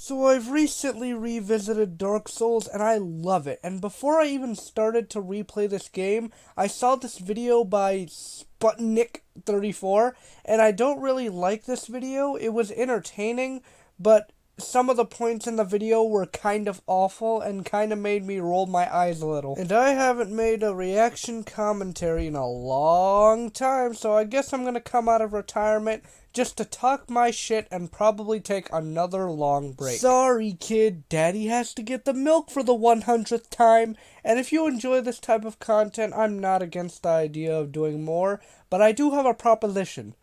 So I've recently revisited Dark Souls and I love it. And before I even started to replay this game, I saw this video by Sputnik34 and I don't really like this video. It was entertaining, but some of the points in the video were kind of awful and kind of made me roll my eyes a little. And I haven't made a reaction commentary in a long time, so I guess I'm gonna come out of retirement just to talk my shit and probably take another long break. Sorry, kid. Daddy has to get the milk for the 100th time. And if you enjoy this type of content, I'm not against the idea of doing more, but I do have a proposition.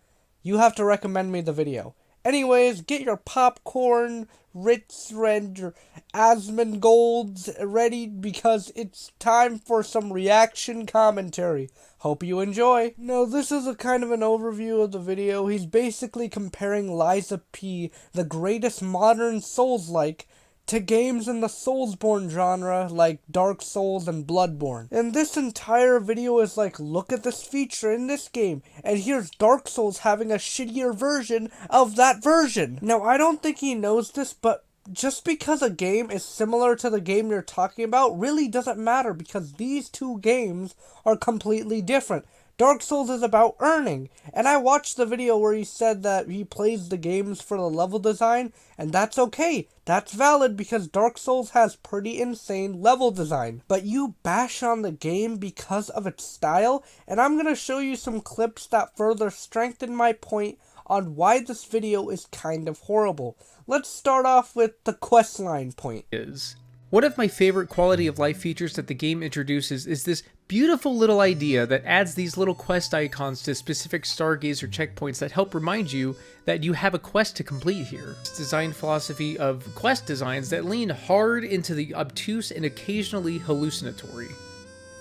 You have to recommend me the video. Anyways, get your popcorn, Ritz, and your Asmongold's ready because it's time for some reaction commentary. Hope you enjoy. Now, this is a kind of an overview of the video. He's basically comparing Lies of P, the greatest modern Souls-like, to games in the Soulsborne genre like Dark Souls and Bloodborne. And this entire video is like, look at this feature in this game, and here's Dark Souls having a shittier version of that version. Now, I don't think he knows this, but just because a game is similar to the game you're talking about really doesn't matter because these two games are completely different. Dark Souls is about earning, and I watched the video where he said that he plays the games for the level design, and that's okay. That's valid because Dark Souls has pretty insane level design. But you bash on the game because of its style, and I'm gonna show you some clips that further strengthen my point on why this video is kind of horrible. Let's start off with the questline point. One of my favorite quality of life features that the game introduces is this beautiful little idea that adds these little quest icons to specific stargazer checkpoints that help remind you that you have a quest to complete here. This design philosophy of quest designs that lean hard into the obtuse and occasionally hallucinatory.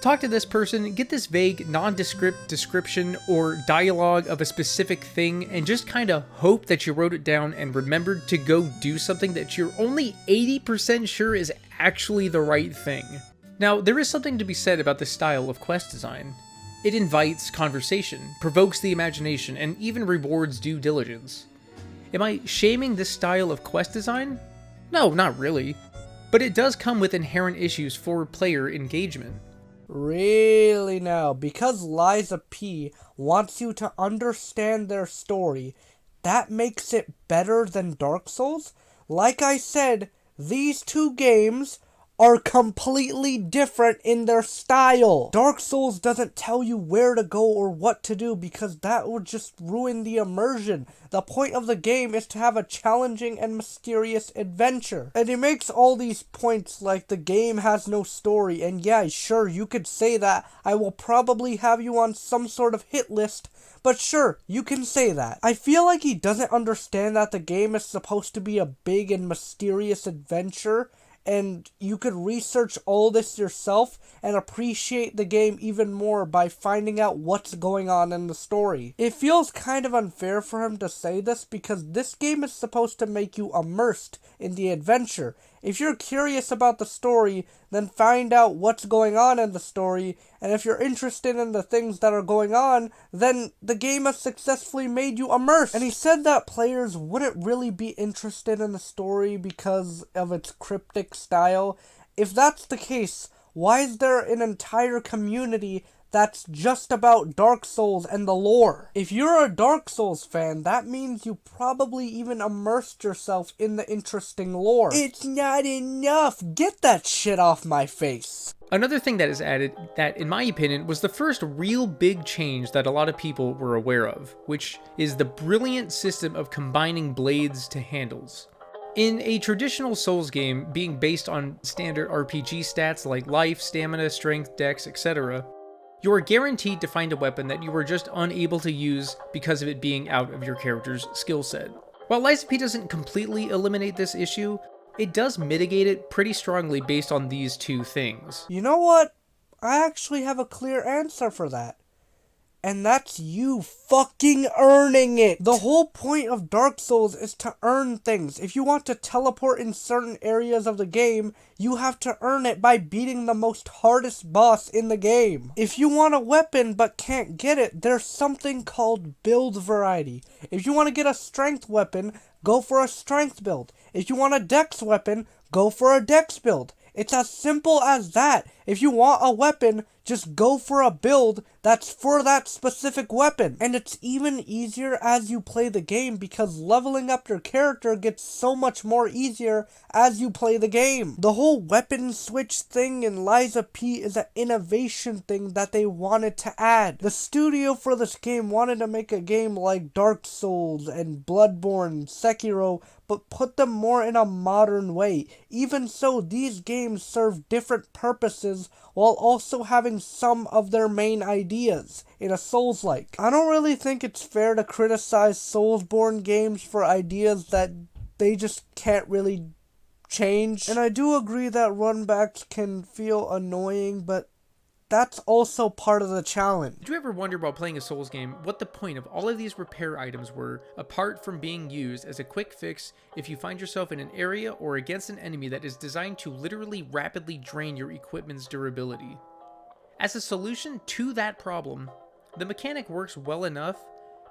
Talk to this person, get this vague, nondescript description or dialogue of a specific thing, and just kind of hope that you wrote it down and remembered to go do something that you're only 80% sure is actually the right thing. Now, there is something to be said about this style of quest design. It invites conversation, provokes the imagination, and even rewards due diligence. Am I shaming this style of quest design? No, not really. But it does come with inherent issues for player engagement. Really now, because Lies of P wants you to understand their story, that makes it better than Dark Souls? Like I said, these two games are completely different in their style. Dark Souls doesn't tell you where to go or what to do because that would just ruin the immersion. The point of the game is to have a challenging and mysterious adventure. And he makes all these points like the game has no story, and yeah, sure, you could say that. I will probably have you on some sort of hit list, but sure, you can say that. I feel like he doesn't understand that the game is supposed to be a big and mysterious adventure, and you could research all this yourself and appreciate the game even more by finding out what's going on in the story. It feels kind of unfair for him to say this because this game is supposed to make you immersed in the adventure. If you're curious about the story, then find out what's going on in the story, and if you're interested in the things that are going on, then the game has successfully made you immersed. And he said that players wouldn't really be interested in the story because of its cryptic style. If that's the case, why is there an entire community that's just about Dark Souls and the lore? If you're a Dark Souls fan, that means you probably even immersed yourself in the interesting lore. It's not enough! Get that shit off my face! Another thing that is added that, in my opinion, was the first real big change that a lot of people were aware of, which is the brilliant system of combining blades to handles. In a traditional Souls game, being based on standard RPG stats like life, stamina, strength, dex, etc., you are guaranteed to find a weapon that you are just unable to use because of it being out of your character's skill set. While Lies of P doesn't completely eliminate this issue, it does mitigate it pretty strongly based on these two things. You know what? I actually have a clear answer for that. And that's you fucking earning it. The whole point of Dark Souls is to earn things. If you want to teleport in certain areas of the game, you have to earn it by beating the most hardest boss in the game. If you want a weapon but can't get it, there's something called build variety. If you want to get a strength weapon, go for a strength build. If you want a dex weapon, go for a dex build. It's as simple as that. If you want a weapon, just go for a build that's for that specific weapon. And it's even easier as you play the game because leveling up your character gets so much more easier as you play the game. The whole weapon switch thing in Lies of P is an innovation thing that they wanted to add. The studio for this game wanted to make a game like Dark Souls and Bloodborne, Sekiro, but put them more in a modern way. Even so, these games serve different purposes while also having some of their main ideas in a Souls-like. I don't really think it's fair to criticize Soulsborne games for ideas that they just can't really change. And I do agree that runbacks can feel annoying, but that's also part of the challenge. Did you ever wonder while playing a Souls game what the point of all of these repair items were, apart from being used as a quick fix if you find yourself in an area or against an enemy that is designed to literally rapidly drain your equipment's durability? As a solution to that problem, the mechanic works well enough,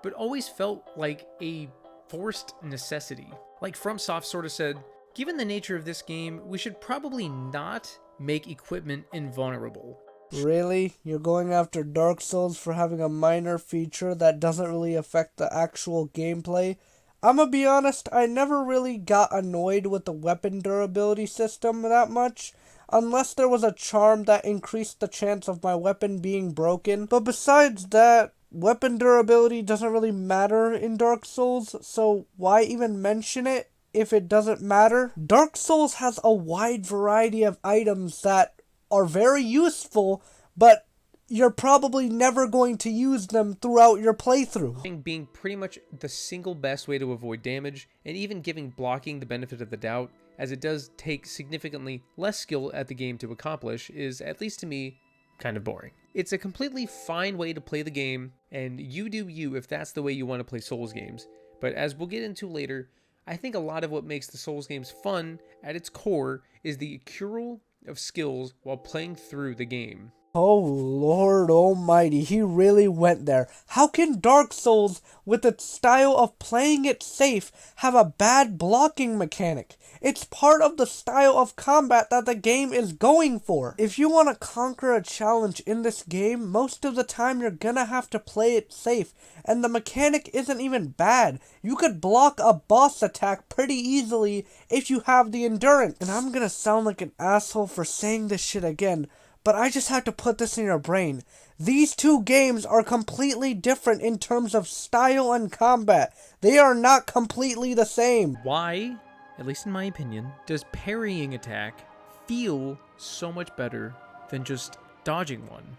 but always felt like a forced necessity. Like FromSoft sort of said, given the nature of this game, we should probably not make equipment invulnerable. Really? You're going after Dark Souls for having a minor feature that doesn't really affect the actual gameplay? I'm gonna be honest, I never really got annoyed with the weapon durability system that much, unless there was a charm that increased the chance of my weapon being broken. But besides that, weapon durability doesn't really matter in Dark Souls, so why even mention it if it doesn't matter? Dark Souls has a wide variety of items that are very useful, but you're probably never going to use them throughout your playthrough. Being pretty much the single best way to avoid damage, and even giving blocking the benefit of the doubt, as it does take significantly less skill at the game to accomplish, is, at least to me, kind of boring. It's a completely fine way to play the game, and you do you if that's the way you want to play Souls games. But as we'll get into later, I think a lot of what makes the Souls games fun at its core is the accrual of skills while playing through the game. Oh Lord almighty, he really went there. How can Dark Souls, with its style of playing it safe, have a bad blocking mechanic? It's part of the style of combat that the game is going for. If you want to conquer a challenge in this game, most of the time you're gonna have to play it safe, and the mechanic isn't even bad. You could block a boss attack pretty easily if you have the endurance. And I'm gonna sound like an asshole for saying this shit again, but I just have to put this in your brain. These two games are completely different in terms of style and combat. They are not completely the same. Why, at least in my opinion, does parrying attack feel so much better than just dodging one?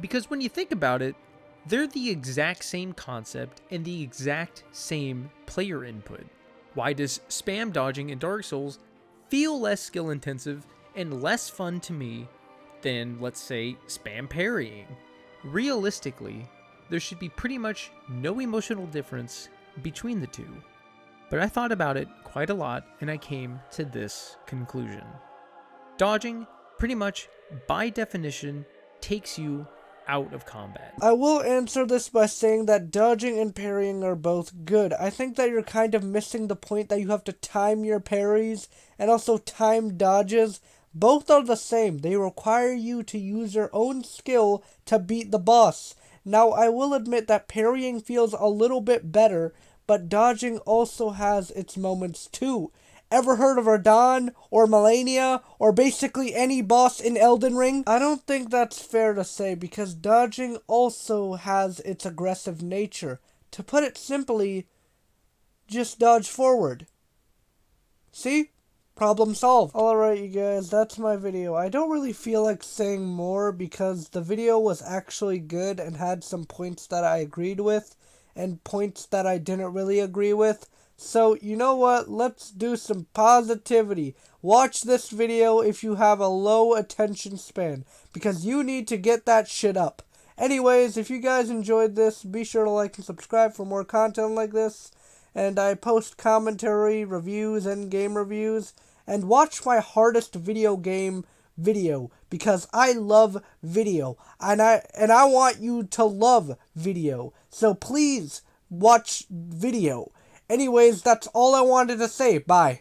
Because when you think about it, they're the exact same concept and the exact same player input. Why does spam dodging in Dark Souls feel less skill intensive and less fun to me than, let's say, spam parrying? Realistically, there should be pretty much no emotional difference between the two. But I thought about it quite a lot and I came to this conclusion. Dodging, pretty much by definition, takes you out of combat. I will answer this by saying that dodging and parrying are both good. I think that you're kind of missing the point that you have to time your parries and also time dodges. Both are the same. They require you to use your own skill to beat the boss. Now, I will admit that parrying feels a little bit better, but dodging also has its moments too. Ever heard of Radahn or Malenia or basically any boss in Elden Ring? I don't think that's fair to say because dodging also has its aggressive nature. To put it simply, just dodge forward. See? Problem solved. Alright you guys, that's my video. I don't really feel like saying more because the video was actually good and had some points that I agreed with and points that I didn't really agree with. So, you know what? Let's do some positivity. Watch this video if you have a low attention span because you need to get that shit up. Anyways, if you guys enjoyed this, be sure to like and subscribe for more content like this. And I post commentary, reviews, and game reviews. And watch my hardest video game video because I love video and I want you to love video. So please watch video. Anyways, that's all I wanted to say. Bye.